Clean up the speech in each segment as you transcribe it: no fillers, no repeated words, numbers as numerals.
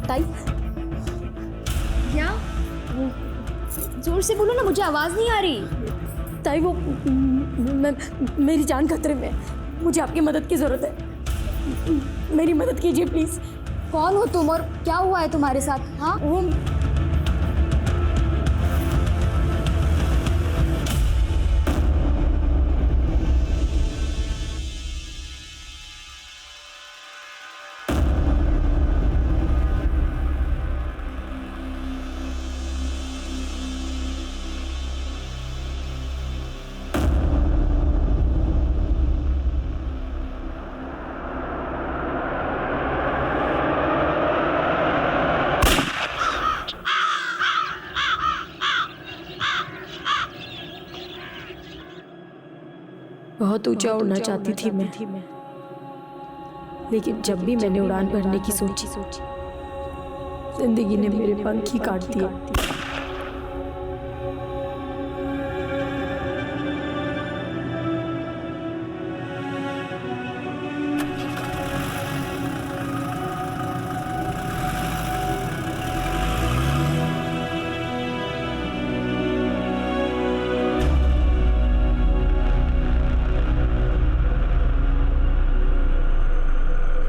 ताई क्या? जोर से बोलो ना, मुझे आवाज नहीं आ रही। ताई वो मेरी जान खतरे में, मुझे आपकी मदद की जरूरत है, मेरी मदद कीजिए प्लीज। कौन हो तुम और क्या हुआ है तुम्हारे साथ? हाँ वो बहुत ऊंचा उड़ना चाहती थी मैं, लेकिन जब भी मैंने उड़ान भरने की सोची जिंदगी ने मेरे पंख ही काट दिए।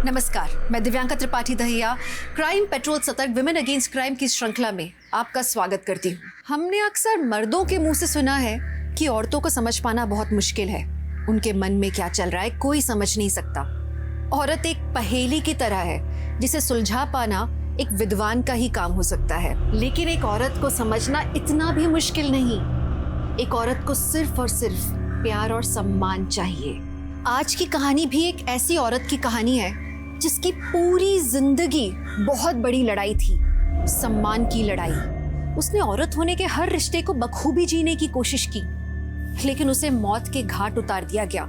नमस्कार, मैं दिव्यांका त्रिपाठी दहिया क्राइम पेट्रोल सतर्क विमेन अगेंस्ट क्राइम की श्रृंखला में आपका स्वागत करती हूँ। हमने अक्सर मर्दों के मुंह से सुना है कि औरतों को समझ पाना बहुत मुश्किल है, उनके मन में क्या चल रहा है कोई समझ नहीं सकता। औरत एक पहेली की तरह है जिसे सुलझा पाना एक विद्वान का ही काम हो सकता है, लेकिन एक औरत को समझना इतना भी मुश्किल नहीं। एक औरत को सिर्फ और सिर्फ प्यार और सम्मान चाहिए। आज की कहानी भी एक ऐसी औरत की कहानी है जिसकी पूरी जिंदगी बहुत बड़ी लड़ाई थी, सम्मान की लड़ाई। उसने औरत होने के हर रिश्ते को बखूबी जीने की कोशिश की, लेकिन उसे मौत के घाट उतार दिया गया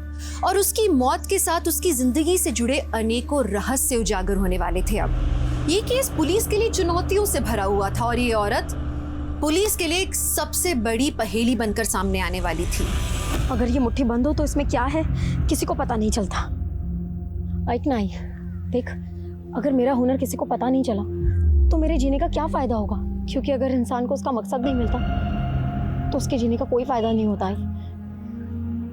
और उसकी मौत के साथ उसकी जिंदगी से जुड़े अनेकों रहस्य उजागर होने वाले थे। अब ये केस पुलिस के लिए चुनौतियों से भरा हुआ था और ये औरत पुलिस के लिए एक सबसे बड़ी पहेली बनकर सामने आने वाली थी। अगर ये मुट्ठी बंद हो तो इसमें क्या है किसी को पता नहीं चलता। एक नहीं देख, अगर मेरा हुनर किसी को पता नहीं चला तो मेरे जीने का क्या फायदा होगा, क्योंकि अगर इंसान को उसका मकसद नहीं मिलता तो उसके जीने का कोई फायदा नहीं होता है।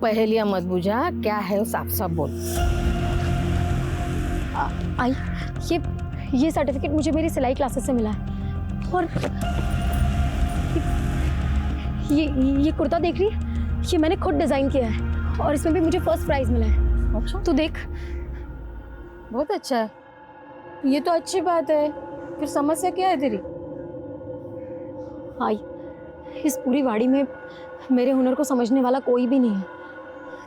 पहेलियां मत बुझा, क्या है साफ साफ बोल। आई ये सर्टिफिकेट मुझे मेरी सिलाई क्लासेस से मिला है और ये कुर्ता देख रही है, ये मैंने खुद डिजाइन किया है और इसमें भी मुझे फर्स्ट प्राइज मिला है। अच्छा, तो देख, बहुत अच्छा है, ये तो अच्छी बात है। फिर समस्या क्या है तेरी? आई इस पूरी वाड़ी में मेरे हुनर को समझने वाला कोई भी नहीं है।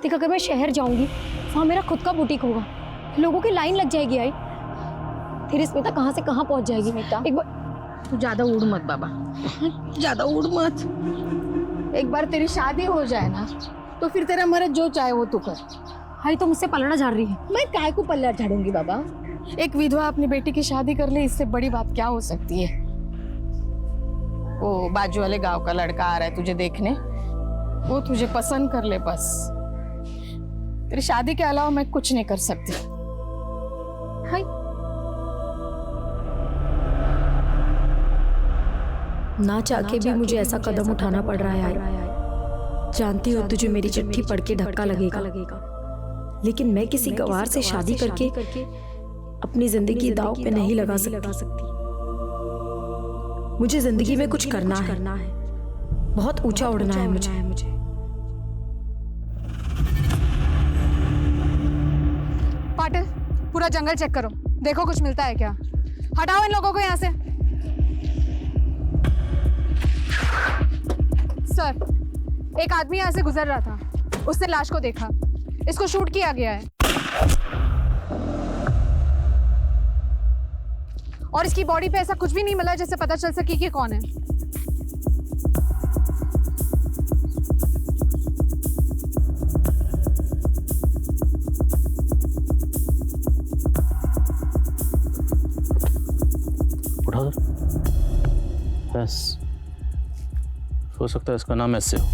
देख, अगर मैं शहर जाऊंगी वहाँ मेरा खुद का बुटीक होगा, लोगों की लाइन लग जाएगी। आई फिर स्मिता कहाँ से कहाँ पहुँच जाएगी। स्मिता, एक बार तू ज्यादा उड़ मत बाबा, ज्यादा उड़ मत। एक बार तेरी शादी हो जाए ना तो फिर तेरा मर्द जो चाहे वो तू कर। आई तो मुझसे पलड़ा झाड़ रही है। मैं काय को पल्ला झाड़ूंगी बाबा? एक विधवा अपनी बेटी की शादी कर ले, इससे बड़ी बात क्या हो सकती है? वो बाजू वाले गांव का लड़का आ रहा है तुझे देखने, वो तुझे पसंद कर ले बस। तेरी शादी के अलावा मैं कुछ नहीं कर सकती। हाय, ना चाह के भी मुझे ऐसा कदम उठाना पड़ रहा है। जानती हो तुझे मेरी चिट्ठी पढ़ के धक्का लगेगा, लेकिन मैं किसी गवार से शादी करके अपनी जिंदगी दांव पे नहीं लगा सकती। मुझे जिंदगी में कुछ करना है, बहुत ऊंचा उड़ना है मुझे। पाटिल, पूरा जंगल चेक करो, देखो कुछ मिलता है क्या। हटाओ इन लोगों को यहाँ से। सर, एक आदमी यहाँ से गुजर रहा था, उसने लाश को देखा, इसको शूट किया गया है और इसकी बॉडी पे ऐसा कुछ भी नहीं मिला जिससे पता चल सके कि कौन है। उठा दो। बस हो सकता है इसका नाम एस से हो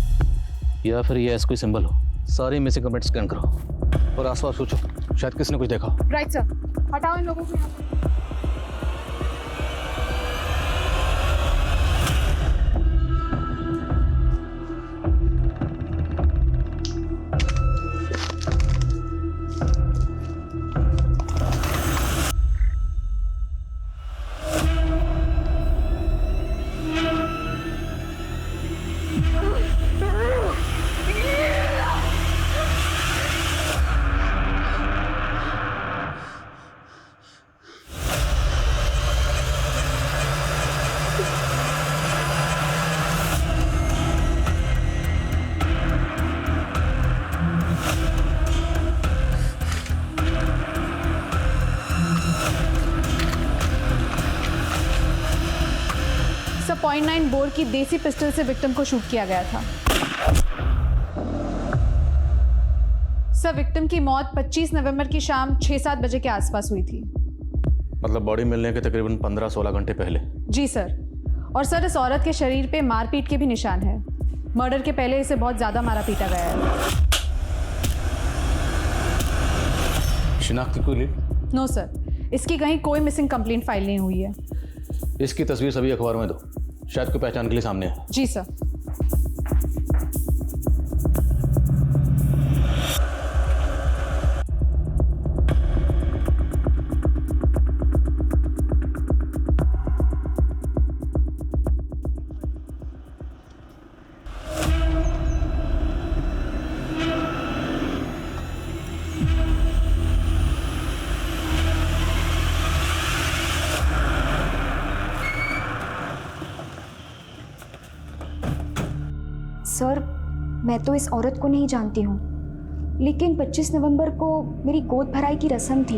या फिर ये एस कोई सिंबल हो। सारी मिसिंग कंप्लेंट स्कैन करो और आसपास पूछो, शायद किसी ने कुछ देखा हो। राइट सर, हटाओ इन लोगों को यहाँ से। सर 0.9 बोर की देसी पिस्टल से विक्टिम को शूट किया गया था। सर विक्टिम की मौत 25 नवंबर की शाम 6-7 बजे के आसपास हुई थी। मतलब बॉडी मिलने के तकरीबन 15-16 घंटे पहले। जी सर। और सर इस औरत के शरीर पे मारपीट के भी निशान है। मर्डर के पहले इसे बहुत ज़्यादा मारा पीटा गया है। शिनाख्त कोई लीड? नो सर, इसकी कहीं कोई मिसिंग कंप्लेंट फाइल नहीं हुई है। इसकी तस्वीर सभी अखबार में दो, शायद कोई पहचान के लिए सामने है। जी सर। सर मैं तो इस औरत को नहीं जानती हूँ, लेकिन 25 नवंबर को मेरी गोद भराई की रस्म थी,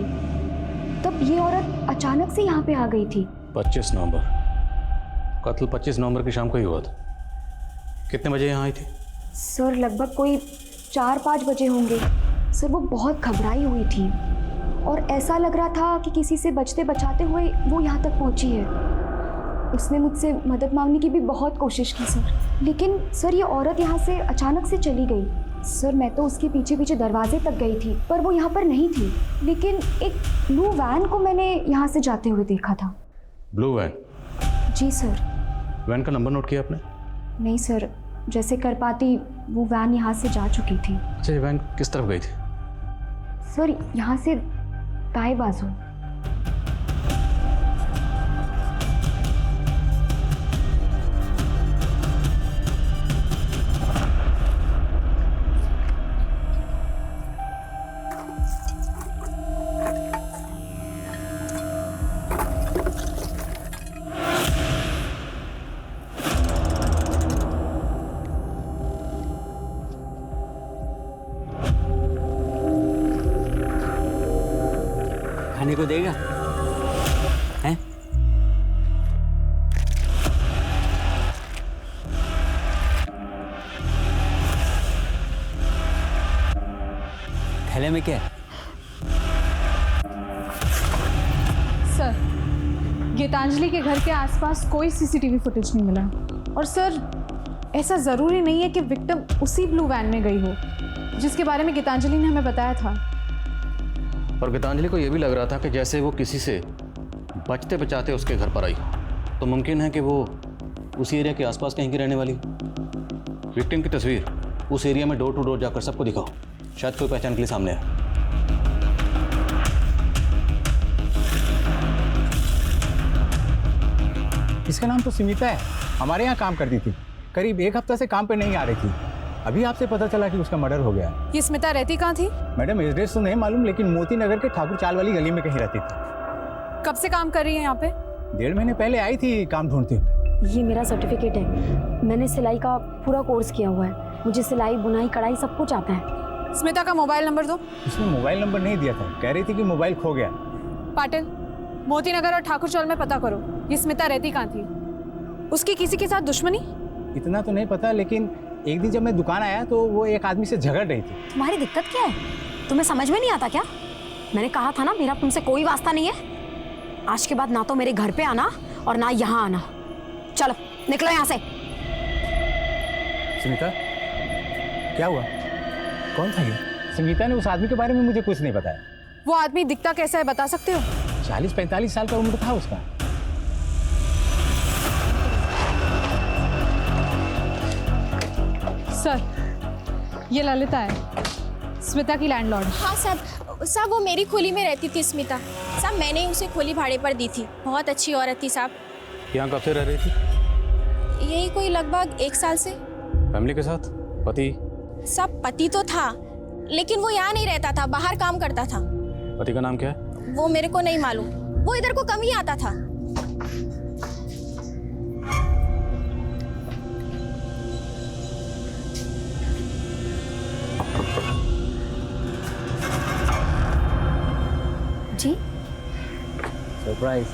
तब ये औरत अचानक से यहाँ पे आ गई थी। 25 नवंबर, कत्ल 25 नवंबर की शाम को ही हुआ था। कितने बजे यहाँ आई थी? सर लगभग कोई 4-5 बजे होंगे। सर वो बहुत घबराई हुई थी और ऐसा लग रहा था कि किसी से बचते बचाते हुए वो यहाँ तक पहुँची है। उसने मुझसे मदद मांगने की भी बहुत कोशिश की सर, लेकिन सर ये औरत यहाँ से अचानक से चली गई। सर मैं तो उसके पीछे पीछे दरवाजे तक गई थी, पर वो यहाँ पर नहीं थी, लेकिन एक ब्लू वैन को मैंने यहाँ से जाते हुए देखा था। Blue van? जी सर। वैन का नंबर नोट किया आपने? नहीं सर, जैसे कर पाती वो वैन यहाँ से जा चुकी थी। अच्छा, ये वैन किस तरफ गई थी? सर यहाँ से दाएं बाजू। खाने को देगा? हैं? थैले में क्या है? सर गीतांजलि के घर के आसपास कोई सीसीटीवी फुटेज नहीं मिला। और सर ऐसा ज़रूरी नहीं है कि विक्टिम उसी ब्लू वैन में गई हो जिसके बारे में गीतांजलि ने हमें बताया था। और गीतांजलि को यह भी लग रहा था कि जैसे वो किसी से बचते बचाते उसके घर पर आई, तो मुमकिन है कि वो उसी एरिया के आसपास कहीं की रहने वाली। विक्टिम की तस्वीर उस एरिया में डोर टू डोर जाकर सबको दिखाओ, शायद कोई पहचान के लिए सामने आए। इसका नाम तो स्मिता है, हमारे यहाँ काम करती थी। करीब 1 हफ्ता से काम पे नहीं आ रही थी। अभी आपसे पता चला कि उसका मर्डर हो गया। ये स्मिता रहती कहाँ थी? मैडम एड्रेस तो नहीं मालूम, लेकिन मोती नगर के ठाकुर चाल वाली गली में कहीं रहती थी। कब से काम कर रही है यहाँ पे? 1.5 महीने पहले आई थी काम ढूंढती हुई। ये मेरा सर्टिफिकेट है, मैंने सिलाई का पूरा कोर्स किया हुआ है, मुझे सिलाई बुनाई कढ़ाई सब कुछ आता है। स्मिता का मोबाइल नंबर दो। उसने मोबाइल नंबर नहीं दिया था, कह रही थी कि मोबाइल खो गया। पाटिल, मोती नगर और ठाकुर चौल में पता करो ये स्मिता रहती कहाँ थी। उसकी किसी के साथ दुश्मनी? इतना तो नहीं पता, लेकिन एक दिन जब मैं दुकान आया तो वो एक आदमी से झगड़ रही थी। तुम्हारी दिक्कत क्या है? तुम्हें समझ में नहीं आता क्या? मैंने कहा था ना मेरा तुमसे कोई वास्ता नहीं है। आज के बाद ना तो मेरे घर पे आना और ना यहाँ आना। चलो निकलो यहाँ से। स्मिता, क्या हुआ? कौन था ये? स्मिता ने उस आदमी के बारे में मुझे कुछ नहीं बताया। वो आदमी दिखता कैसा है बता सकते हो? 40-45 साल का उम्र था उसका। सर, ये ललिता है, स्मिता की लैंडलॉर्ड। हाँ साहब, वो मेरी खोली में रहती थी स्मिता। साहब मैंने ही उसे खोली भाड़े पर दी थी। बहुत अच्छी औरत थी साहब। यहाँ कब से रह रही थी? यही कोई लगभग 1 साल से। फैमिली के साथ? पति? साहब पति तो था, लेकिन वो यहाँ नहीं रहता था, बाहर काम करता था। पति का नाम क्या है? वो मेरे को नहीं मालूम, वो इधर को कम ही आता था। जी सरप्राइज।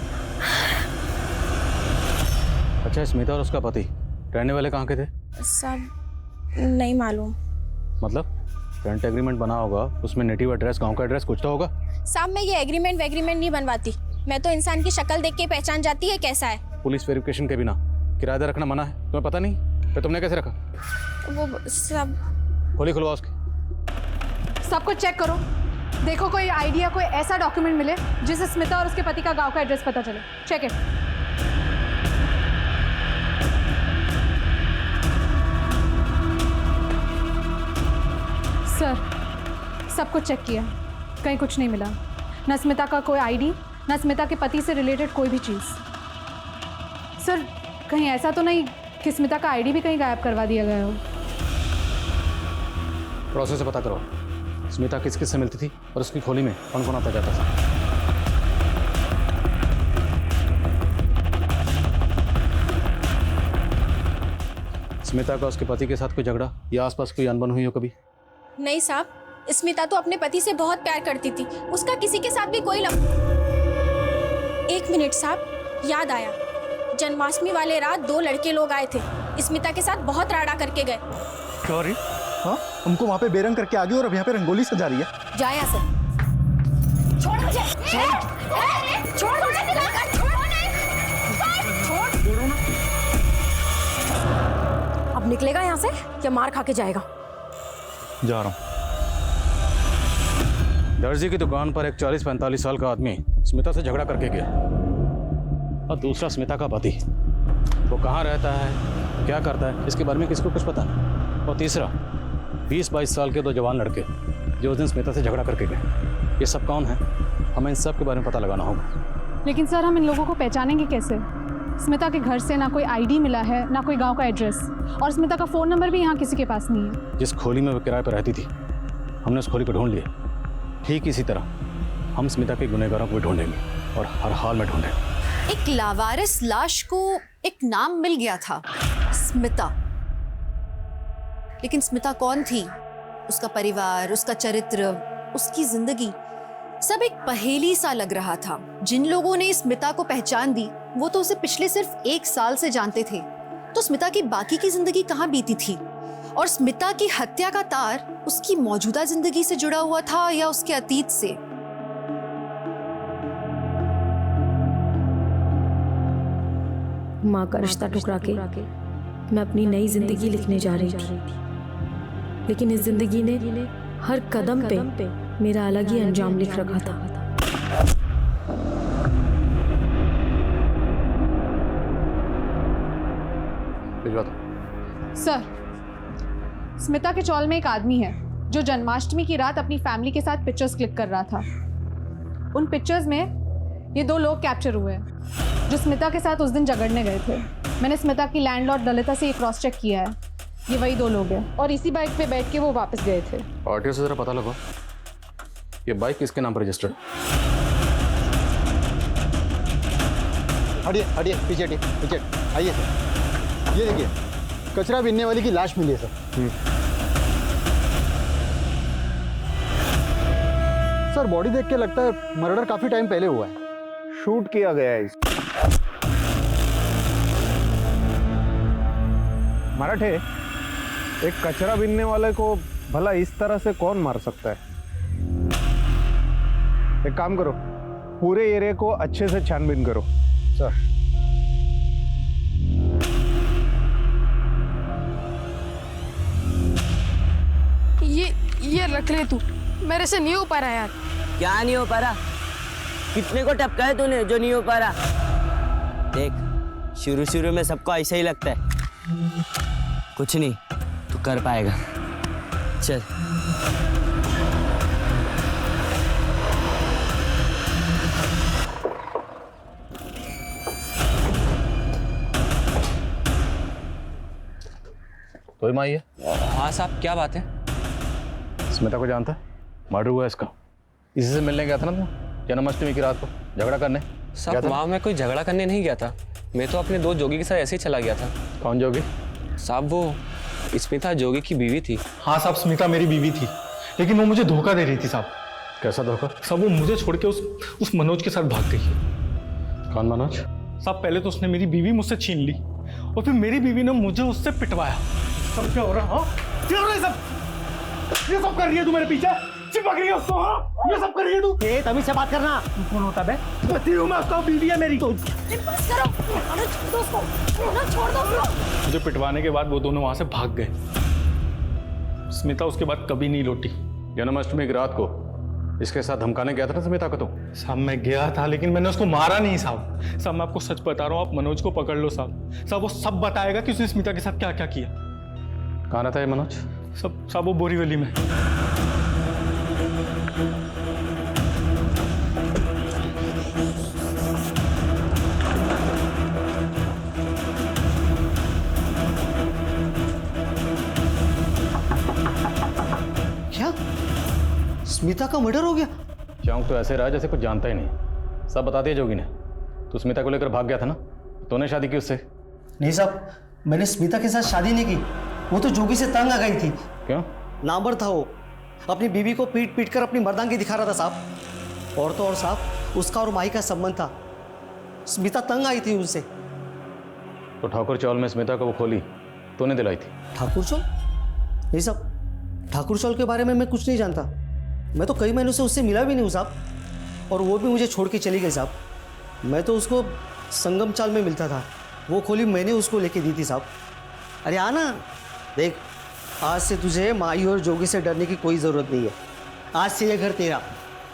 अच्छा, स्मिता और उसका पति रहने वाले कहाँ के थे? साहब नहीं मालूम। मतलब रेंट एग्रीमेंट बना होगा, उसमें नेटिव एड्रेस, गांव का एड्रेस कुछ तो होगा। साहब मैं ये एग्रीमेंट नहीं बनवाती। मैं तो इंसान की शक्ल देख के पहचान जाती है कैसा है। पुलिस वेरिफिकेशन के बिना किराएदार रखना मना है, तुम्हें पता नहीं? फिर तुमने कैसे रखा? वो सब खोली खुलवा उसकी। सब कुछ चेक करो, देखो कोई आइडिया, कोई ऐसा डॉक्यूमेंट मिले जिससे स्मिता और उसके पति का गांव का एड्रेस पता चले। Check it. सर, सब कुछ चेक किया, कहीं कुछ नहीं मिला। न स्मिता का कोई आईडी, न स्मिता के पति से रिलेटेड कोई भी चीज़। सर, कहीं ऐसा तो नहीं कि स्मिता का आईडी भी कहीं गायब करवा दिया गया हो? प्रोसेस से पता करो स्मिता किस किस से मिलती थी और उसकी खोली में कौन कौन आता जाता था। स्मिता का उसके पति के साथ कोई झगड़ा या आसपास कोई अनबन हुई हो कभी? नहीं साहब, स्मिता तो अपने पति से बहुत प्यार करती थी। उसका किसी के साथ भी कोई एक मिनट साहब, याद आया। जन्माष्टमी वाले रात 2 लड़के लोग आए थे, स्मिता के साथ बहुत राड़ा करके गए। सॉरी, हाँ हमको वहाँ पे बेरंग करके आ गई और अब यहाँ पे रंगोली सजा रही है। जाए यहाँ से। छोड़ मुझे। छोड़ मुझे। अब निकलेगा यहाँ से या मार खा के जाएगा? जा रहा हूँ। दर्जी की दुकान पर एक 40-45 साल का आदमी स्मिता से झगड़ा करके गया और दूसरा स्मिता का पति। वो कहाँ रहता है, क्या करता है, इसके बारे में किसको कुछ पता नहीं। और तीसरा 20-22 साल के 2 जवान लड़के जो उस दिन स्मिता से झगड़ा करके गए। ये सब कौन है? हमें इन सब के बारे में पता लगाना होगा। लेकिन सर, हम इन लोगों को पहचानेंगे कैसे? स्मिता के घर से ना कोई आईडी मिला है, ना कोई गांव का एड्रेस, और स्मिता का फ़ोन नंबर भी यहाँ किसी के पास नहीं है। जिस खोली में वो किराए पर रहती थी, हमने उस खोली को ढूंढ लिया। ठीक इसी तरह हम स्मिता के गुनहगारों को भी ढूंढेंगे और हर हाल में ढूंढेंगे। एक लावारिस लाश को एक नाम मिल गया था, स्मिता। लेकिन स्मिता कौन थी, उसका परिवार, उसका चरित्र, उसकी जिंदगी, सब एक पहेली सा लग रहा था। जिन लोगों ने स्मिता को पहचान दी वो तो उसे पिछले सिर्फ 1 साल से जानते थे। तो स्मिता की बाकी की जिंदगी कहाँ बीती थी? और स्मिता की हत्या का तार उसकी मौजूदा जिंदगी से जुड़ा हुआ था या उसके अतीत से? माँ का रिश्ता ठुकरा के मैं अपनी नई जिंदगी लिखने जा रही थी, लेकिन इस जिंदगी ने हर कदम पे मेरा अलग ही अंजाम लिख रखा था। भिजवा दो। सर, स्मिता के चौल में एक आदमी है जो जन्माष्टमी की रात अपनी फैमिली के साथ पिक्चर्स क्लिक कर रहा था। उन पिक्चर्स में ये 2 लोग कैप्चर हुए हैं जो स्मिता के साथ उस दिन झगड़ने गए थे। मैंने स्मिता की लैंडलॉर्ड ललिता से ये क्रॉस चेक किया है, ये वही 2 लोग हैं और इसी बाइक पे बैठ के वो वापस गए थे। आरटीओ से जरा पता लगा ये बाइक किसके नाम पर रजिस्टर्ड? हटिए हटिए, पीछे हटिए, पीछे आइए सर। ये देखिए, कचरा बीनने वाली की लाश मिली है सर। सर बॉडी देख के लगता है मर्डर काफी टाइम पहले हुआ है। शूट किया गया है इस। मराठे, एक कचरा बीनने वाले को भला इस तरह से कौन मार सकता है? एक काम करो, पूरे एरिया को अच्छे से छानबीन करो। सर रख ले तू, मेरे से नहीं हो पा रहा यार। क्या नहीं हो पा रहा? कितने को टपका है तूने जो नहीं हो पा रहा? देख, शुरू शुरू में सबको ऐसा ही लगता है, कुछ नहीं, तू कर पाएगा। चल। कोई माई है? हाँ साहब, क्या बात है? स्मिता को जानता है? मर्डर हुआ इसका। इसी से मिलने गया था ना तुम जन्माष्टमी की रात को झगड़ा करने? साहब वहाँ मैं कोई झगड़ा करने नहीं गया था, मैं तो अपने दोस्त जोगी के साथ ऐसे ही चला गया था। कौन जोगी? साहब वो स्मिता जोगी की बीवी थी। हाँ साहब, स्मिता मेरी बीवी थी, लेकिन वो मुझे धोखा दे रही थी साहब। कैसा धोखा? साहब वो मुझे छोड़ के उस मनोज के साथ भाग गई। कौन मनोज? साहब पहले तो उसने मेरी बीवी मुझसे छीन ली और फिर मेरी बीवी ने मुझे उससे पिटवाया। सब क्या हो रहा है? हाँ क्या हो रहा है सब? ये सब कर रही है तू मेरे पीछे, चिपक रही है उसको। हाँ ये सब कर रही है तू। ए तभी से बात करना। तू कौन होता है? पति हूँ मैं उसका, बीवी है मेरी। बस करो, छोड़ दो उसको, छोड़ दो उसको। मुझे पिटवाने के बाद वो दोनों वहां से भाग गए। स्मिता उसके बाद कभी नहीं लौटी। जन्माष्टमी की रात को इसके साथ धमकाने गया था ना स्मिता को? तो साहब मैं गया था, लेकिन मैंने उसको मारा नहीं साहब। साहब मैं आपको सच बता रहा हूँ, आप मनोज को पकड़ लो साहब। साहब वो सब बताएगा कि उसने स्मिता के साथ क्या क्या किया। कहाँ रहता है मनोज? साहब वो बोरीवली में। क्या स्मिता का मर्डर हो गया? चौंक तो ऐसे रहा जैसे कुछ जानता ही नहीं। सब बता दिया जोगी ने। तू स्मिता को लेकर भाग गया था ना? तूने शादी की उससे? नहीं साहब, मैंने स्मिता के साथ शादी नहीं की, वो तो जोगी से तंग आ गई थी। क्यों? नामर्द था वो, अपनी बीवी को पीट पीट कर अपनी मर्दांगी दिखा रहा था साहब। और तो और साहब उसका और माही का संबंध था, स्मिता तंग आई थी उनसे। तो ठाकुर चौल में स्मिता को वो खोली तूने दिलाई थी? ठाकुर चौल? नहीं साहब, ठाकुर चौल के बारे में मैं कुछ नहीं जानता। मैं तो कई महीनों से उससे मिला भी नहीं हूँ साहब, और वो भी मुझे छोड़ के चली गई साहब। मैं तो उसको संगम चाल में मिलता था, वो खोली मैंने उसको लेके दी थी साहब। अरे आना देख, आज से तुझे माई और जोगी से डरने की कोई ज़रूरत नहीं है। आज से ये घर तेरा।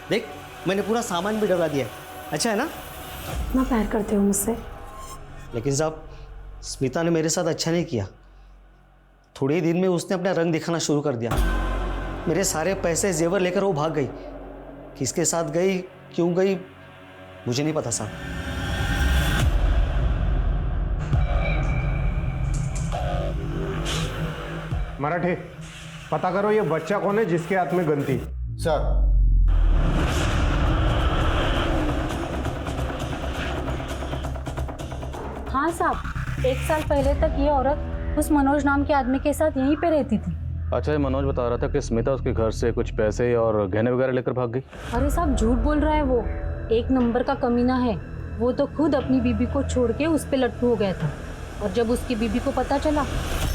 देख मैंने पूरा सामान भी डरा दिया है, अच्छा है ना? इतना प्यार करते हो मुझसे? लेकिन साहब स्मिता ने मेरे साथ अच्छा नहीं किया। थोड़े ही दिन में उसने अपना रंग दिखाना शुरू कर दिया। मेरे सारे पैसे जेवर लेकर वो भाग गई। किसके साथ गई, क्यों गई, मुझे नहीं पता साहब। मराठे, पता करो ये बच्चा कौन है जिसके हाथ में गन थी। सर हाँ साहब, 1 साल पहले तक ये औरत उस मनोज नाम के आदमी के साथ यहीं पे रहती थी। अच्छा, ये मनोज बता रहा था कि स्मिता उसके घर से कुछ पैसे और गहने वगैरह लेकर भाग गई। अरे साहब झूठ बोल रहा है, वो 1 नंबर का कमीना है। वो तो खुद अपनी बीबी को छोड़ के उस पे लट्टू हो गया था, और जब उसकी बीबी को पता चला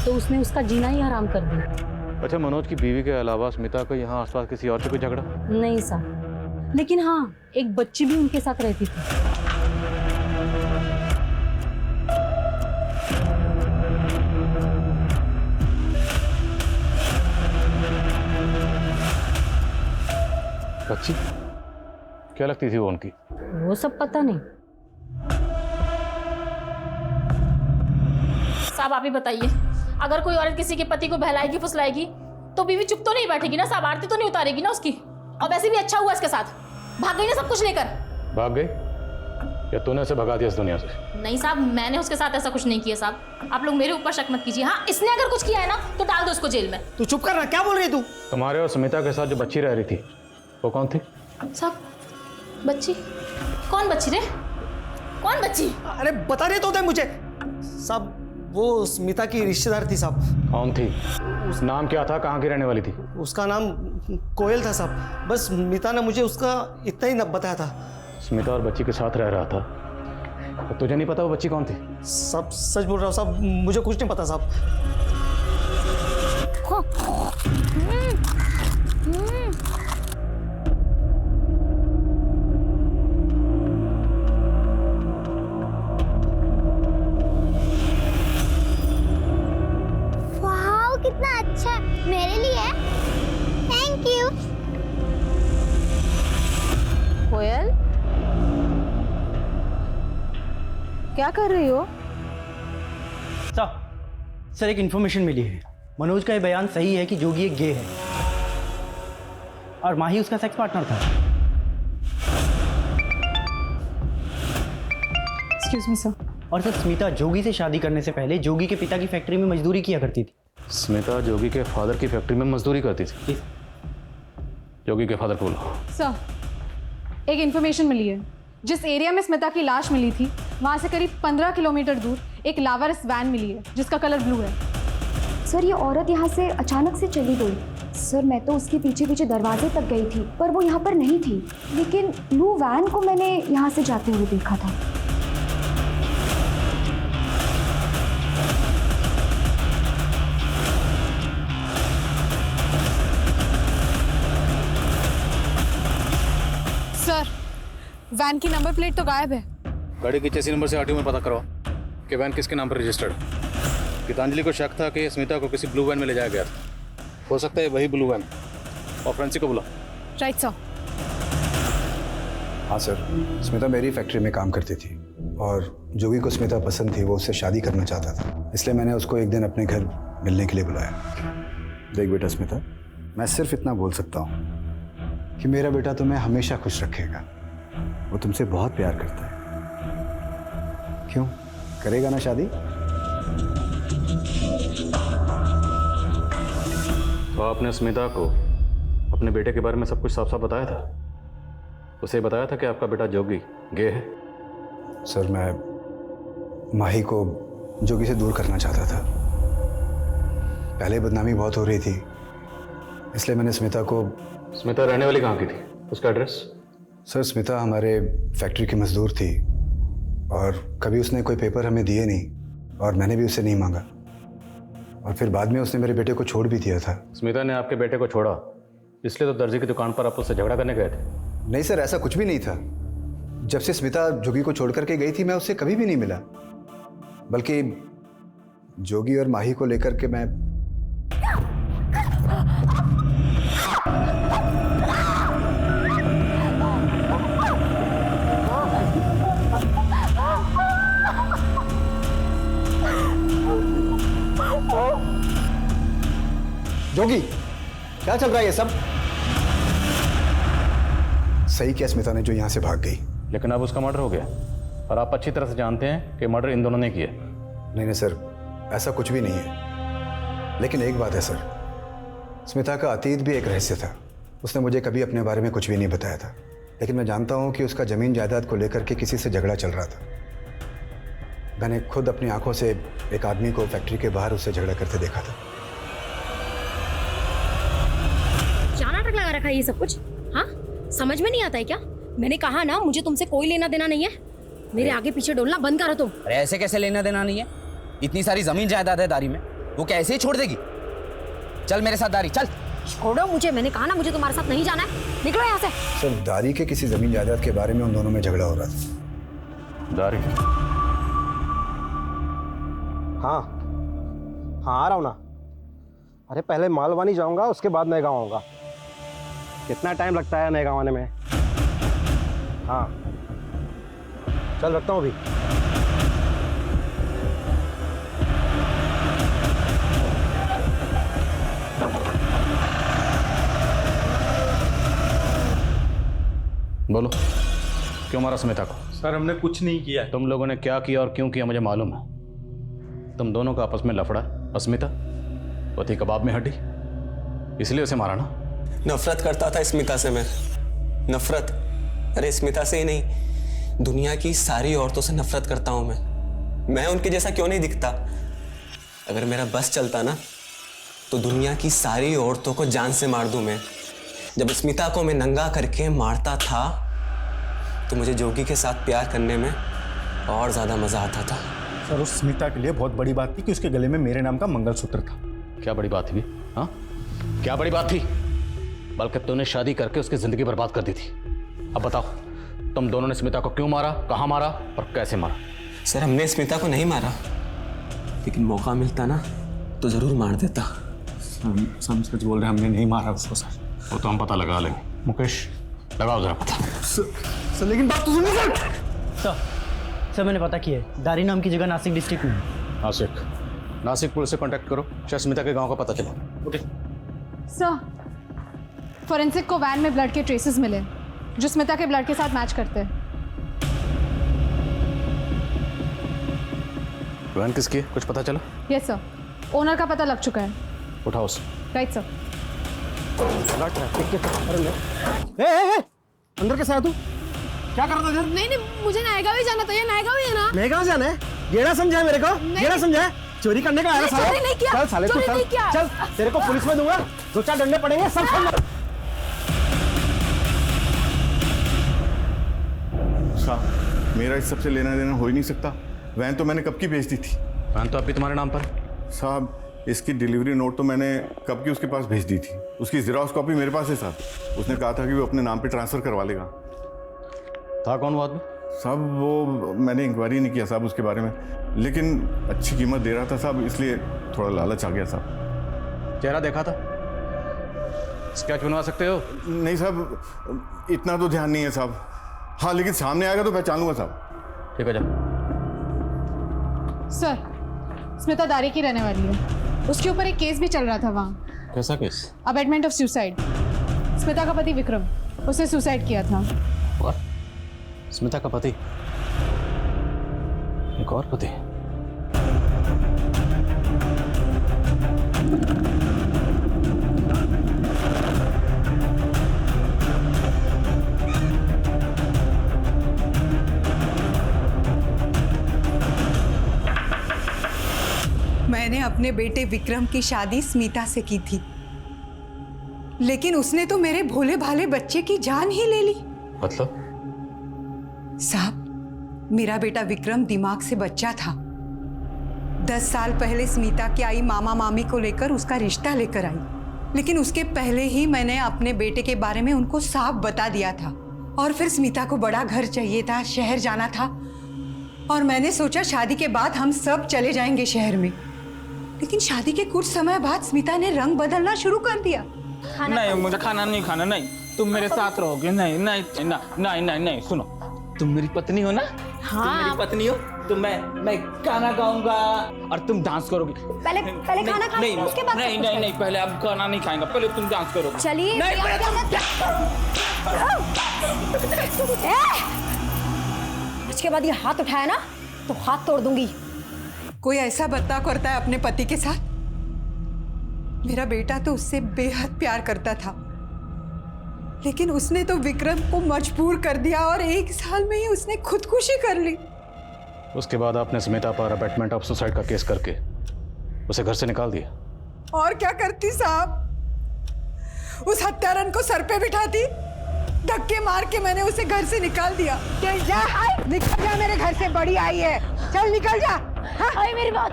तो उसने उसका जीना ही हराम कर दिया। अच्छा, मनोज की बीवी के अलावा स्मिता को यहाँ आसपास किसी और से कोई झगड़ा? नहीं साहब, लेकिन हाँ एक बच्ची भी उनके साथ रहती थी। बच्ची? क्या लगती थी वो उनकी? वो सब पता नहीं। साहब आप ही बताइए, अगर कोई औरत किसी के पति को बहलाएगी फुसलाएगी तो बीवी चुप तो नहीं बैठेगी ना साहब? आरती तो नहीं उतारेगी ना उसकी? और वैसे भी अच्छा हुआ इसके साथ, भाग गई ना सब कुछ लेकर। भाग गई या तूने उसे भगा दिया इस दुनिया से? नहीं साहब, मैंने उसके साथ ऐसा कुछ नहीं किया साहब। आप लोग मेरे ऊपर शक मत कीजिए। हाँ इसने अगर कुछ किया है ना तो डाल दो उसको जेल में। तू चुप कर रहा, क्या बोल रही है तू? तुम्हारे और स्मिता के साथ जो बच्ची रह रही थी वो कौन थी? साहब बच्ची? कौन बच्ची रे? कौन बच्ची? अरे बता रहे तो दे मुझे साहब। वो स्मिता की रिश्तेदार थी साहब। कौन थी? नाम क्या था? कहाँ की रहने वाली थी? उसका नाम कोयल था साहब। बस स्मिता ने मुझे उसका इतना ही बताया था। स्मिता और बच्ची के साथ रह रहा था, तो तुझे नहीं पता वो बच्ची कौन थी? सब सच बोल रहा हूँ साहब, मुझे कुछ नहीं पता साहब। वाह कितना अच्छा, मेरे लिए। Thank you. क्या कर रही हो? सर एक इन्फॉर्मेशन मिली है। मनोज का ये बयान सही है कि जोगी एक गे है और माही उसका सेक्स पार्टनर था। Excuse me sir. और सर स्मिता जोगी से शादी करने से पहले जोगी के पिता की फैक्ट्री में मजदूरी किया करती थी। स्मिता जोगी के फादर की फैक्ट्री में मजदूरी करती थी। जोगी के फादर को बोलो। सर एक इन्फॉर्मेशन मिली है। जिस एरिया में स्मिता की लाश मिली थी वहाँ से करीब 15 किलोमीटर दूर एक लावारिस वैन मिली है जिसका कलर ब्लू है। सर ये औरत यहाँ से अचानक से चली गई। सर मैं तो उसके पीछे पीछे दरवाजे तक गई थी पर वो यहाँ पर नहीं थी, लेकिन ब्लू वैन को मैंने यहाँ से जाते हुए देखा था। सर वैन की नंबर प्लेट तो गायब है। गाड़ी की चेसी नंबर से आरटीओ में पता करो कि वैन किसके नाम पर रजिस्टर्ड है। गीतांजलि को शक था कि स्मिता को किसी ब्लू वैन में ले जाया गया था। हो सकता है वही ब्लू वैन। और फ्रेंसिक को बुला। Right sir. हाँ सर, स्मिता मेरी फैक्ट्री में काम करती थी और जोगी को स्मिता पसंद थी, वो उससे शादी करना चाहता था, इसलिए मैंने उसको एक दिन अपने घर मिलने के लिए बुलाया। देख बेटा स्मिता, मैं सिर्फ इतना बोल सकता हूँ कि मेरा बेटा तुम्हें हमेशा खुश रखेगा। वो तुमसे बहुत प्यार करता है। क्यों, करेगा ना शादी? तो आपने स्मिता को अपने बेटे के बारे में सब कुछ साफ साफ बताया था? उसे बताया था कि आपका बेटा जोगी गे है? सर मैं माही को जोगी से दूर करना चाहता था। पहले बदनामी बहुत हो रही थी, इसलिए मैंने स्मिता को। स्मिता रहने वाली कहाँ की थी? उसका एड्रेस? सर स्मिता हमारे फैक्ट्री की मजदूर थी और कभी उसने कोई पेपर हमें दिए नहीं और मैंने भी उससे नहीं मांगा, और फिर बाद में उसने मेरे बेटे को छोड़ भी दिया था। स्मिता ने आपके बेटे को छोड़ा इसलिए तो दर्जी की दुकान पर आप उससे झगड़ा करने गए थे? नहीं सर, ऐसा कुछ भी नहीं था। जब से स्मिता जोगी को छोड़ करके गई थी मैं उससे कभी भी नहीं मिला, बल्कि जोगी और माही को लेकर के मैं। जोगी क्या चल रहा है ये सब? सही किया स्मिता ने जो यहां से भाग गई। लेकिन अब उसका मर्डर हो गया और आप अच्छी तरह से जानते हैं कि मर्डर इन दोनों ने किया। नहीं सर, ऐसा कुछ भी नहीं है। लेकिन एक बात है सर, स्मिता का अतीत भी एक रहस्य था। उसने मुझे कभी अपने बारे में कुछ भी नहीं बताया था, लेकिन मैं जानता हूं कि उसका जमीन जायदाद को लेकर के किसी से झगड़ा चल रहा था। मैंने खुद अपनी आंखों से एक आदमी को फैक्ट्री के बाहर उससे झगड़ा करते देखा था। क्या नाटक लगा रखा है ये सब कुछ? हाँ, समझ में नहीं आता है क्या? मैंने कहा ना मुझे तुमसे कोई लेना देना नहीं है। मेरे आगे पीछे डोलना बंद करो तुम। अरे ऐसे कैसे लेना देना नहीं है? इतनी सारी जमीन जायदाद है दारी में, वो क्या ऐसे ही छोड़ देगी? चल मेरे साथ दारी, चल। छोड़ो मुझे, मैंने कहा ना मुझे तुम्हारे साथ नहीं जाना है। निकलो यहाँ से। सर दारी के किसी जमीन जायदाद के बारे में उन दोनों में झगड़ा हो रहा था। दारी? हाँ आ रहा हूँ ना। अरे पहले मालवानी जाऊंगा, उसके बाद नए गाँव आऊँगा। कितना टाइम लगता है नए गाँव आने में? हाँ चल रखता हूँ अभी। बोलो, क्यों मारा स्मिता को? सर हमने कुछ नहीं किया है। तुम लोगों ने क्या किया और क्यों किया मुझे मालूम है। तुम दोनों का आपस में लफड़ा और स्मिता वो थी कबाब में हड्डी, इसलिए उसे मारा ना? नफरत करता था स्मिता से मैं, नफरत। अरे स्मिता से ही नहीं, दुनिया की सारी औरतों से नफरत करता हूं मैं उनके जैसा क्यों नहीं दिखता? अगर मेरा बस चलता ना तो दुनिया की सारी औरतों को जान से मार दूं मैं। जब स्मिता को मैं नंगा करके मारता था तो मुझे जोगी के साथ प्यार करने में और ज्यादा मजा आता था। सर उस स्मिता के लिए बहुत बड़ी बात थी कि उसके गले में मेरे नाम का मंगलसूत्र था। क्या बड़ी बात थी? हाँ क्या बड़ी बात थी? बल्कि तूने शादी करके उसकी जिंदगी बर्बाद कर दी थी। अब बताओ, तुम दोनों ने स्मिता को क्यों मारा, कहाँ मारा और कैसे मारा? सर हमने स्मिता को नहीं मारा, लेकिन मौका मिलता ना तो जरूर मार देता। हम सच बोल रहे हैं, हमने नहीं मारा उसको सर। वो तो हम पता लगा लेंगे। मुकेश लगाओ जरा पता। सर लेकिन बात तो सुनिए सर। सर मैंने पता किया है, दारी नाम की जगह नासिक डिस्ट्रिक्ट में है। नासिक पुलिस से कांटेक्ट करो, शायद स्मिता के गांव का पता चला। ओके सर, फॉरेंसिक को वैन में ब्लड के ट्रेसेस मिले जो स्मिता के ब्लड के साथ मैच करते हैं। वैन किसकी है, कुछ पता चला? यस सर, ओनर का पता लग चुका है। उठाओ उसे। Right sir. अंदर कैसे आया तू? क्या कर रहा था इधर? नहीं, मुझे नायगांव ही जाना था। ये नायगांव ही है ना? मैं कहाँ जाना है? गेड़ा समझा है मेरे को? गेड़ा समझा है? चोरी करने का आया ना साला? चोरी नहीं किया। चल साले तू चोरी चल, नहीं किया। चल तेरे को पुलिस में दूंगा, 2-4 डंडे पड़ेंगे सब समझ। साहब मेरा इस सबसे लेना देना हो ही नहीं सकता। वैन तो मैंने कब की भेज दी थी। वैन तो अभी तुम्हारे नाम पर। साहब इसकी डिलीवरी नोट तो मैंने कब की उसके पास भेज दी थी। उसकी ज़ेरॉक्स कॉपी मेरे पास है साहब। उसने कहा था कि वो अपने नाम पे ट्रांसफ़र करवा लेगा। था कौन वो आदमी? साहब वो मैंने इंक्वायरी नहीं किया साहब उसके बारे में, लेकिन अच्छी कीमत दे रहा था साहब, इसलिए थोड़ा लालच आ गया साहब। चेहरा देखा था? स्केच बनवा सकते हो? नहीं साहब इतना तो ध्यान नहीं है साहब। हाँ लेकिन सामने आएगा तो पहचान लूँगा साहब। ठीक है जा। सर स्मिता दारी की रहने वाली है। उसके ऊपर एक केस भी चल रहा था वहाँ। कैसा case? Abetment of suicide. Smita का पति विक्रम, उसने सुसाइड किया था। और स्मिता का पति? एक और पति? मैंने अपने बेटे विक्रम की शादी स्मिता से की थी, लेकिन उसने तो मेरे भोले भाले बच्चे की जान ही ले ली। मतलब? साहब मेरा बेटा विक्रम दिमाग से बच्चा था। 10 साल पहले स्मिता की आई मामा मामी को लेकर उसका रिश्ता लेकर आई, लेकिन उसके पहले ही मैंने अपने बेटे के बारे में उनको साफ बता दिया था। और फिर स्मिता को बड़ा घर चाहिए था, शहर जाना था, और मैंने सोचा शादी के बाद हम सब चले जाएंगे शहर में। लेकिन शादी के कुछ समय बाद स्मिता ने रंग बदलना शुरू कर दिया। नहीं मुझे खाना नहीं खाना, नहीं तुम मेरे साथ रहोगे। नहीं नहीं नहीं नहीं नहीं सुनो, तुम मेरी पत्नी हो ना? हाँ। तुम मेरी पत्नी हो तो मैं गाना गाऊंगा और तुम डांस करोगी। पहले खाना खाएंगे उसके बाद नहीं नहीं नहीं, पहले आप खाना नहीं खाएंगे, पहले तुम डांस करोगे। चलिए उसके बाद ये हाथ उठाया ना तो हाथ तोड़ दूंगी। कोई ऐसा बर्ताव करता है अपने पति के साथ? मेरा बेटा तो उससे बेहद प्यार करता था, लेकिन उसने तो विक्रम को मजबूर कर दिया और 1 साल में ही उसने खुदकुशी कर ली। उसके बाद आपने स्मिता पर अबेटमेंट ऑफ सुसाइड का केस करके उसे घर से निकाल दिया। और क्या करती साहब? उस हत्यारन को सर पे बिठाती, धक्के मार के मैंने उसे घर से निकाल दिया। जा, निकल जा मेरे घर से, बड़ी आई है, चल निकल जा। हाँ? आई मेरी बात,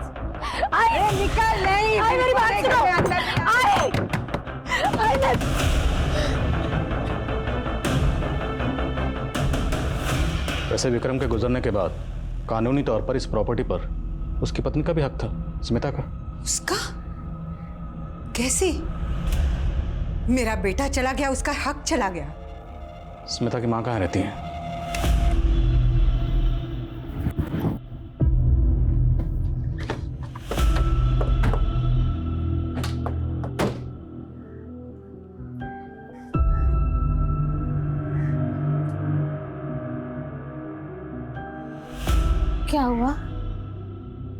आई निकल, नहीं आई मेरी बात सुनो, आई वैसे विक्रम के गुजरने के बाद कानूनी तौर पर इस प्रॉपर्टी पर उसकी पत्नी का भी हक था, स्मिता का। उसका? कैसे? मेरा बेटा चला गया, उसका हक चला गया। स्मिता की माँ कहाँ रहती है? क्या हुआ?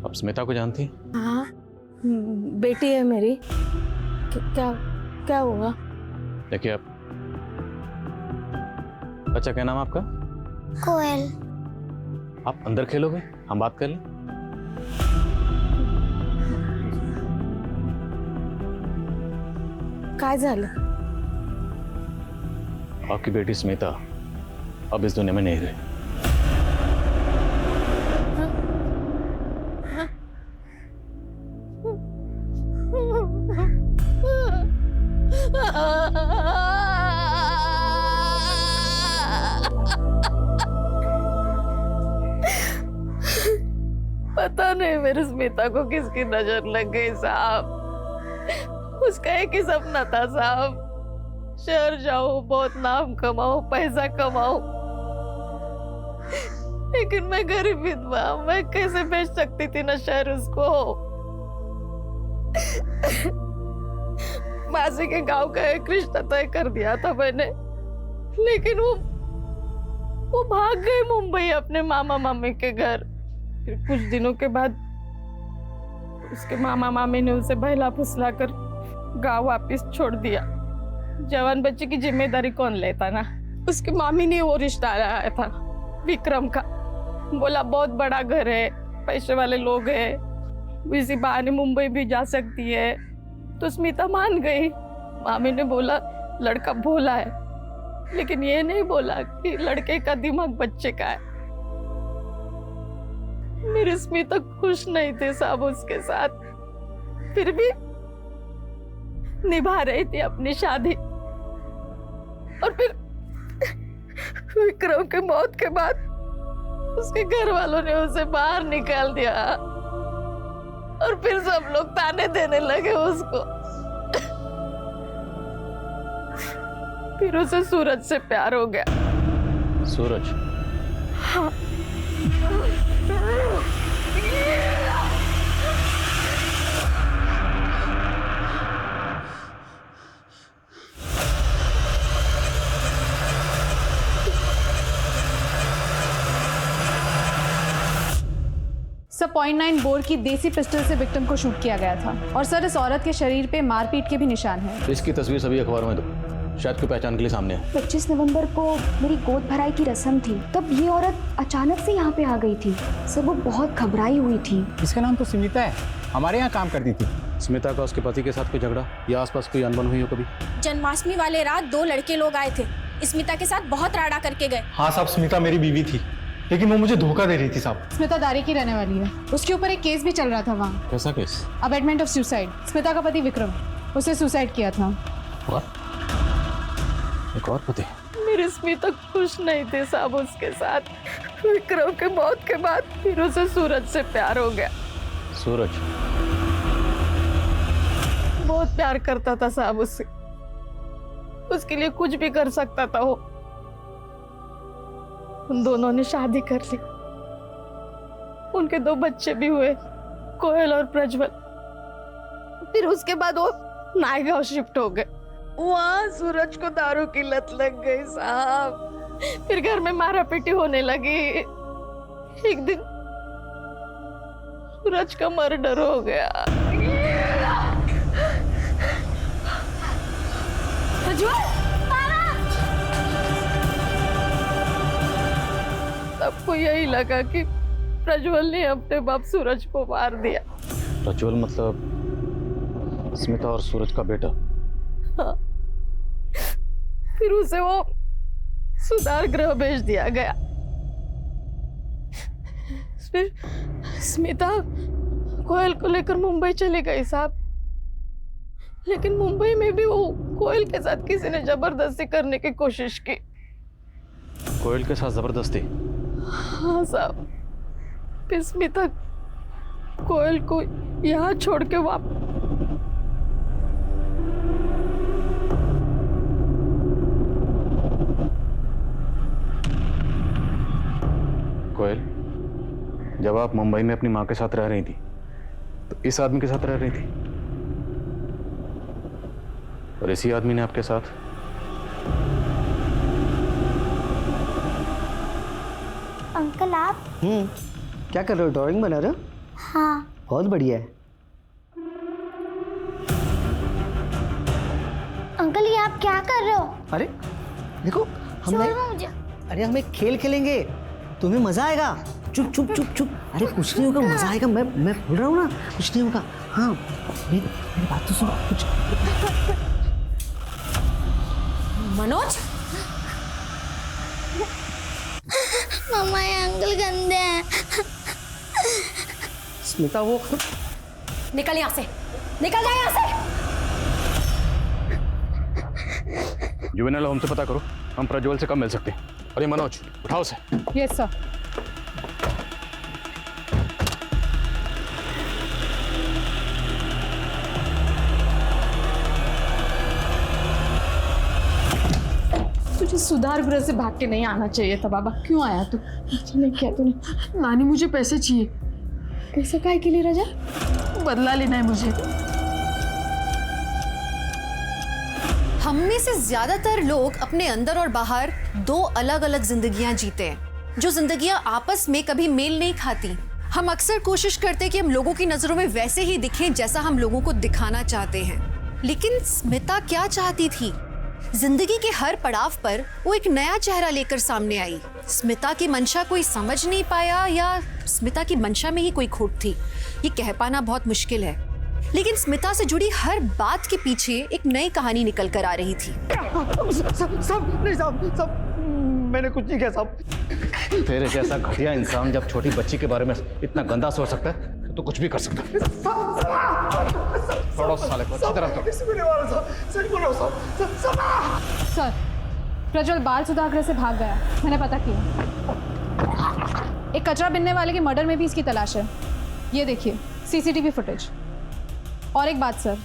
अब स्मिता को जानती? हाँ बेटी है मेरी। क्या क्या हुआ? देखिए आप, बच्चा क्या नाम आपका? कोयल। आप अंदर खेलोगे, हम बात कर लें? काय झालं? आपकी बेटी स्मिता अब इस दुनिया में नहीं रही। पता नहीं मेरे स्मिता को किसकी नजर लग गई साहब। उसका एक ही सपना था साहब, शहर जाओ, बहुत नाम कमाओ, पैसा कमाओ। लेकिन मैं गरीब विधवा, मैं कैसे बेच सकती थी ना शहर उसको। मासी के गांव का एक रिश्ता तय कर दिया था मैंने, लेकिन वो भाग गए मुंबई अपने मामा मामी के घर। फिर कुछ दिनों के बाद उसके मामा मामी ने उसे बहला फुसला कर गांव वापस छोड़ दिया। जवान बच्चे की जिम्मेदारी कौन लेता ना। उसकी मामी ने वो रिश्ता लाया था विक्रम का। बोला बहुत बड़ा घर है, पैसे वाले लोग हैं, इसी बहाने मुंबई भी जा सकती है। तो स्मिता मान गई। मामी ने बोला लड़का भोला है, लेकिन ये नहीं बोला कि लड़के का दिमाग बच्चे का है। मेरी स्मिता खुश नहीं थी साहब उसके साथ, फिर भी निभा रही थी अपनी शादी। और फिर विक्रम के मौत के बाद उसके घर वालों ने उसे बाहर निकाल दिया और फिर सब लोग ताने देने लगे उसको। फिर उसे सूरज से प्यार हो गया। सूरज? हाँ। सर 0.9 बोर की देसी पिस्टल से विक्टिम को शूट किया गया था। और सर इस औरत के शरीर पे मारपीट के भी निशान हैं। इसकी तस्वीर सभी अखबारों में दो, शायद कोई पहचान के लिए सामने है। 25 नवंबर को मेरी गोद भराई की रस्म थी, तब ये औरत अचानक से यहाँ पे आ गई थी। सर वो बहुत घबराई हुई थी। इसका नाम तो स्मिता है, हमारे यहाँ काम करती थी। स्मिता का उसके पति के साथ कोई झगड़ा या आसपास कोई अनबन हुई हो कभी? जन्माष्टमी वाले रात 2 लड़के लोग आए थे, स्मिता के साथ बहुत राड़ा करके गए। हाँ साहब, स्मिता मेरी बीवी थी, लेकिन वो मुझे धोखा दे रही थी साहब। स्मिता दारी की रहने वाली है। उसके ऊपर एक केस भी चल रहा था वहाँ। कैसा case? Abetment of suicide. Smita का पति विक्रम, उसे सुसाइड किया था। एक और पति? मेरी स्मिता खुश नहीं थी साहब उसके साथ। विक्रम के मौत के बाद फिर उसे सूरज से प्यार हो गया। सूरज? बहुत प्यार करता था साहब उससे, उसके लिए कुछ भी कर सकता था वो। उन दोनों ने शादी कर ली, उनके 2 बच्चे भी हुए, कोयल और प्रज्वल। फिर उसके बाद वो नायगांव शिफ्ट हो गए। वहाँ सूरज को दारू की लत लग गई साहब। फिर घर में मारा पीटी होने लगी। एक दिन सूरज का मर्डर हो गया। सबको यही लगा कि प्रज्वल ने अपने बाप सूरज को मार दिया। प्रज्वल मतलब स्मिता और सूरज का बेटा? हाँ। फिर उसे वो सुधार गृह भेज दिया गया। फिर स्मिता कोयल को लेकर मुंबई चली गई साहब, लेकिन मुंबई में भी वो कोयल के साथ किसी ने जबरदस्ती करने की कोशिश की। कोयल के साथ जबरदस्ती? हाँ साहब। फिर स्मिता कोयल को यहाँ छोड़ के कोयल, जब आप मुंबई में अपनी माँ के साथ रह रही थी तो इस आदमी के साथ रह रही थी, और इसी आदमी ने आपके साथ? अंकल आप? क्या कर रहे हो? ड्राइंग बना रहे हो? हाँ। बहुत बढ़िया है। अंकल ये आप क्या कर रहे हो? अरे देखो हमने, मुझे। अरे हम एक खेल खेलेंगे, तुम्हें मजा आएगा। चुप चुप चुप चुप। अरे कुछ नहीं होगा, मजा आएगा। मैं बोल रहा हूँ ना, कुछ नहीं होगा। हाँ मेरी बात तो सुनो। कुछ मनोज? मम्मा ये अंकल गंदे हैं। स्मिता वो निकल यहाँ से, निकल जाए यहाँ से। जुवेनाइल होम से पता करो, हम प्रज्वल से कब मिल सकते हैं। और ये मनोज, उठाओ उसे। Yes sir. तुझे सुधार गृह से भाग के नहीं आना चाहिए था बाबा। क्यों आया तू? नहीं किया तूने। नानी मुझे पैसे चाहिए। पैसे काय के लिए राजा? बदला लेना है मुझे। हम में से ज्यादातर लोग अपने अंदर और बाहर दो अलग अलग जिंदगियां जीते हैं, जो जिंदगियां आपस में कभी मेल नहीं खाती। हम अक्सर कोशिश करते हैं कि हम लोगों की नजरों में वैसे ही दिखें जैसा हम लोगों को दिखाना चाहते हैं। लेकिन स्मिता क्या चाहती थी? जिंदगी के हर पड़ाव पर वो एक नया चेहरा लेकर सामने आई। स्मिता की मंशा कोई समझ नहीं पाया या स्मिता की मंशा में ही कोई खोट थी, ये कह पाना बहुत मुश्किल है। लेकिन स्मिता से जुड़ी हर बात के पीछे एक नई कहानी निकल कर आ रही थी। सब मैंने कुछ नहीं किया साहब। तेरे जैसा घटिया इंसान जब छोटी बच्ची के बारे में इतना गंदा सोच सकता है तो कुछ भी कर सकता है। छोड़ो साले को, अच्छी तरह सर, प्रज्वल बाल सुधार से भाग गया, मैंने पता किया। एक कचरा बिनने वाले के मर्डर में भी इसकी तलाश है। ये देखिए सीसीटीवी फुटेज। और एक बात सर,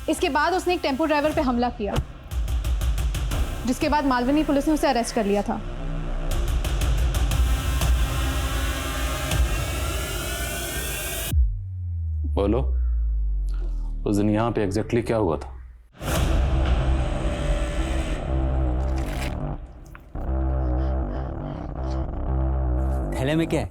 इसके बाद उसने एक टेम्पो ड्राइवर पे हमला किया, जिसके बाद मालवनी पुलिस ने उसे अरेस्ट कर लिया था। बोलो, उस दिन यहाँ पे एग्जैक्टली क्या हुआ था? थैले में क्या है?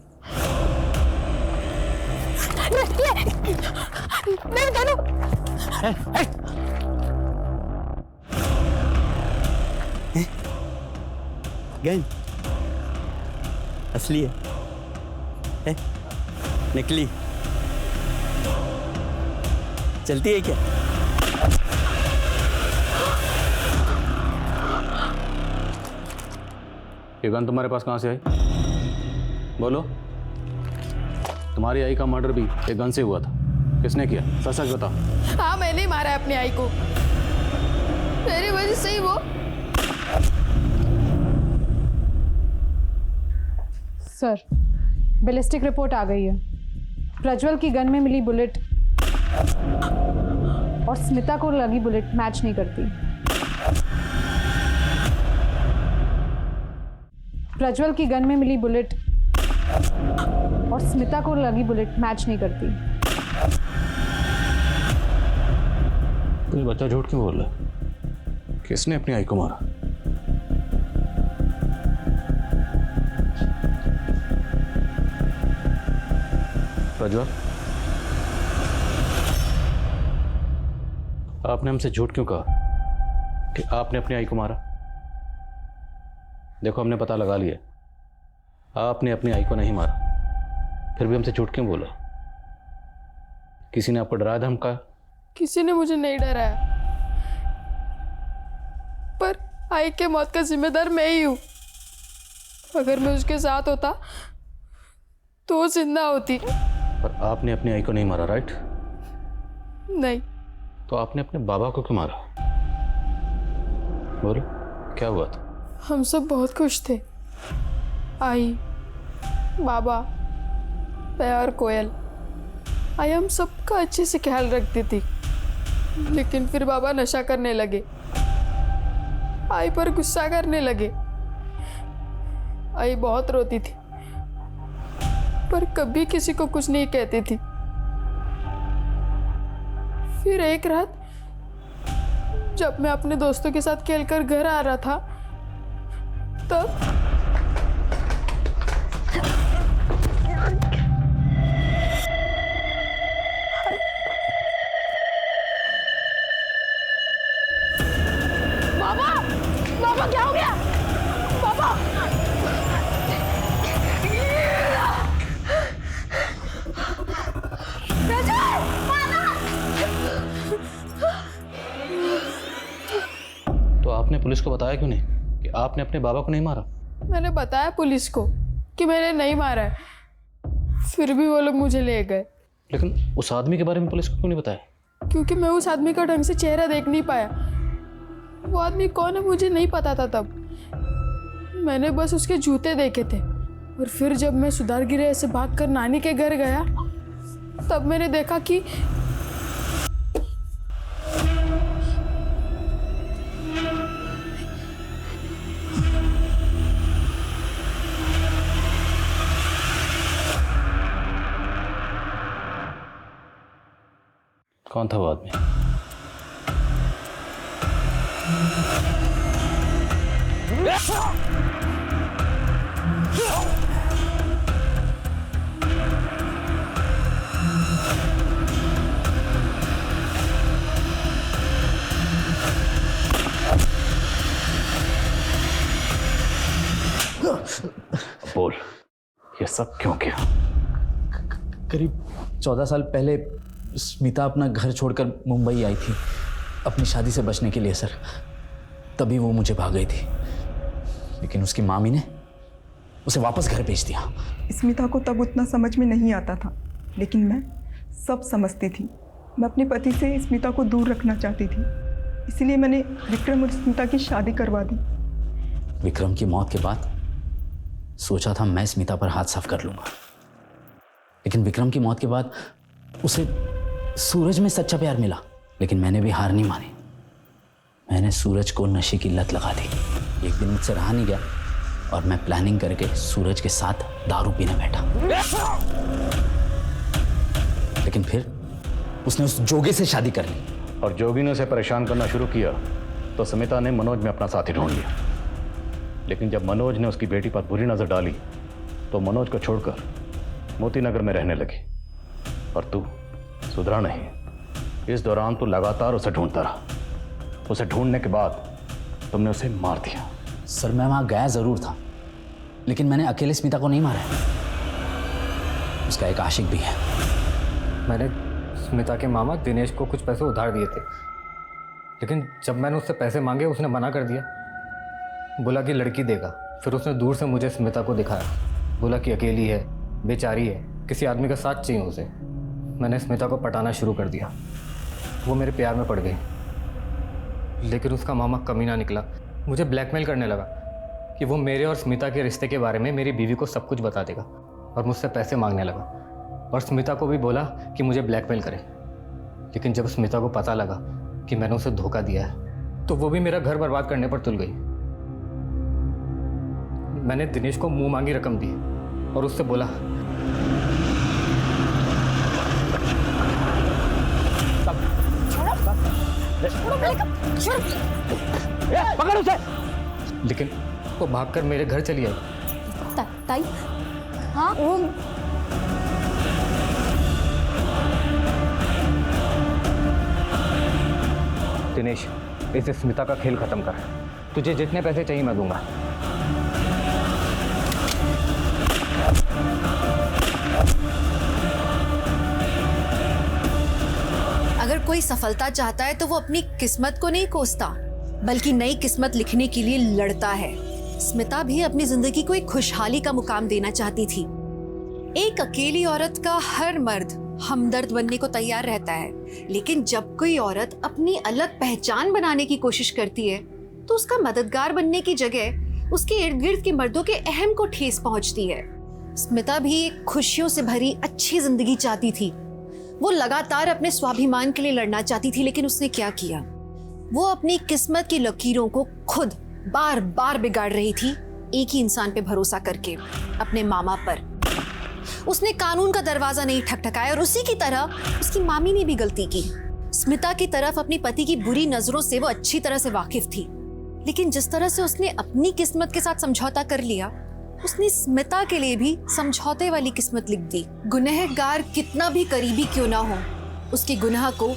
गन असली है? नकली? चलती है क्या? ये गन तुम्हारे पास कहाँ से आई? बोलो। तुम्हारी आई का मर्डर भी एक गन से हुआ था, किसने किया? सच सच बताओ। हाँ, मैंने ही मारा है अपनी आई को, मेरी वजह से ही वो। सर, बैलिस्टिक रिपोर्ट आ गई है। प्रज्वल की गन में मिली बुलेट और स्मिता को लगी बुलेट मैच नहीं करती। प्रज्वल की गन में मिली बुलेट और स्मिता को लगी बुलेट मैच नहीं करती। तो ये बच्चा झूठ क्यों बोल रहा है? किसने अपनी आई को मारा? प्रज्वल, आपने हमसे झूठ क्यों कहा कि आपने अपनी आई को मारा? देखो, हमने पता लगा लिया, आपने अपनी आई को नहीं मारा, फिर भी हमसे झूठ क्यों बोला? किसी ने आपको डराया, धमकाया? किसी ने मुझे नहीं डराया, पर आई के मौत का जिम्मेदार मैं ही हूं। अगर मैं उसके साथ होता तो वो जिंदा होती। पर आपने अपनी आई को नहीं मारा, राइट? नहीं। तो आपने अपने बाबा को क्यों मारा? बोलो, क्या हुआ था? हम सब बहुत खुश थे, आई, बाबा, मैं और कोयल। आई हम सबका अच्छे से ख्याल रखती थी, लेकिन फिर बाबा नशा करने लगे, आई पर गुस्सा करने लगे। आई बहुत रोती थी, पर कभी किसी को कुछ नहीं कहती थी। फिर एक रात जब मैं अपने दोस्तों के साथ खेलकर घर आ रहा था, तब बाबा, बाबा क्या हो गया? बाबा, तो आपने पुलिस को बताया क्यों नहीं कि आपने अपने बाबा को नहीं मारा? मैंने बताया पुलिस को कि मैंने नहीं मारा है, फिर भी वो लोग मुझे ले गए। लेकिन उस आदमी के बारे में पुलिस को क्यों नहीं बताया? क्योंकि मैं उस आदमी का ढंग से चेहरा देख नहीं पाया। वो आदमी कौन है मुझे नहीं पता था तब। मैंने बस उसके जूते देखे थे, और फिर जब मैं सुधार गृह से भागकर नानी के घर गया, तब मैंने देखा कि कौन था वो आदमी? बोल, ये सब क्यों किया? करीब 14 साल पहले स्मिता अपना घर छोड़कर मुंबई आई थी अपनी शादी से बचने के लिए सर। तभी वो मुझे भाग गई थी, लेकिन उसकी मामी ने उसे वापस घर भेज दिया। स्मिता को तब उतना समझ में नहीं आता था, लेकिन मैं सब समझती थी। मैं अपने पति से स्मिता को दूर रखना चाहती थी, इसलिए मैंने विक्रम और स्मिता की शादी करवा दी। विक्रम की मौत के बाद सोचा था मैं स्मिता पर हाथ साफ कर लूंगा, लेकिन विक्रम की मौत के बाद उसे सूरज में सच्चा प्यार मिला। लेकिन मैंने भी हार नहीं मानी। मैंने सूरज को नशे की लत लगा दी। एक दिन मुझसे रहा नहीं गया और मैं प्लानिंग करके सूरज के साथ दारू पीने बैठा। लेकिन फिर उसने उस जोगी से शादी कर ली। और जोगी ने उसे परेशान करना शुरू किया तो स्मिता ने मनोज में अपना साथी ढूंढ लिया। लेकिन जब मनोज ने उसकी बेटी पर बुरी नजर डाली तो मनोज को छोड़कर मोती नगर में रहने लगी। और तू सुधरा नहीं। इस दौरान तू लगातार उसे ढूंढता रहा। उसे ढूंढने के बाद तुमने उसे मार दिया। सर मैं वहां गया जरूर था, लेकिन मैंने अकेले स्मिता को नहीं मारा। उसका एक आशिक भी है। मैंने स्मिता के मामा दिनेश को कुछ पैसे उधार दिए थे, लेकिन जब मैंने उससे पैसे मांगे उसने मना कर दिया। बोला कि लड़की देगा। फिर उसने दूर से मुझे स्मिता को दिखाया। बोला कि अकेली है, बेचारी है, किसी आदमी का साथ चाहिए उसे। मैंने स्मिता को पटाना शुरू कर दिया। वो मेरे प्यार में पड़ गई, लेकिन उसका मामा कमीना निकला। मुझे ब्लैकमेल करने लगा कि वो मेरे और स्मिता के रिश्ते के बारे में मेरी बीवी को सब कुछ बता देगा, और मुझसे पैसे मांगने लगा। और स्मिता को भी बोला कि मुझे ब्लैकमेल करे। लेकिन जब स्मिता को पता लगा कि मैंने उसे धोखा दिया है तो वो भी मेरा घर बर्बाद करने पर तुल गई। मैंने दिनेश को मुंह मांगी रकम दी और उससे बोला पकड़ उसे। लेकिन वो भागकर मेरे घर चली आई। ताई, हाँ वो दिनेश, इसे स्मिता का खेल खत्म कर। तुझे जितने पैसे चाहिए मैं दूंगा। अगर कोई सफलता चाहता है तो वो अपनी किस्मत को नहीं कोसता, बल्कि नई किस्मत लिखने के लिए लड़ता है। स्मिता भी अपनी जिंदगी को एक खुशहाली का मुकाम देना चाहती थी। एक अकेली औरत का हर मर्द हमदर्द बनने को तैयार रहता है, लेकिन जब कोई औरत अपनी अलग पहचान बनाने की कोशिश करती है तो उसका मददगार बनने की जगह उसके इर्द गिर्द के मर्दों के अहम को ठेस पहुंचती है। स्मिता भी एक खुशियों से भरी अच्छी जिंदगी चाहती थी। वो लगातार अपने स्वाभिमान के लिए लड़ना चाहती थी, लेकिन उसने क्या किया? वो अपनी किस्मत की लकीरों को खुद बार बार बिगाड़ रही थी, एक ही इंसान पे भरोसा करके, अपने मामा पर। उसने कानून का दरवाजा नहीं ठकठकाया और उसी की तरह उसकी मामी ने भी गलती की। स्मिता की तरफ अपनी पति की बुरी नजरों से वो अच्छी तरह से वाकिफ थी, लेकिन जिस तरह से उसने अपनी किस्मत के साथ समझौता कर लिया, उसने स्मिता के लिए भी समझौते वाली किस्मत लिख दी। गुनहगार कितना भी करीबी क्यों ना हो, उसके गुनाह को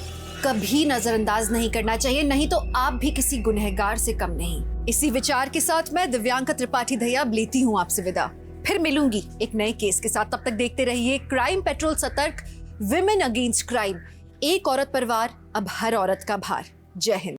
कभी नजरअंदाज नहीं करना चाहिए, नहीं तो आप भी किसी गुनहगार से कम नहीं। इसी विचार के साथ मैं दिव्यांका त्रिपाठी दहिया लेती हूँ आपसे विदा। फिर मिलूंगी एक नए केस के साथ। तब तक देखते रहिए क्राइम पेट्रोल सतर्क, विमेन अगेंस्ट क्राइम। एक औरत पर वार, अब हर औरत का भार। जय हिंद।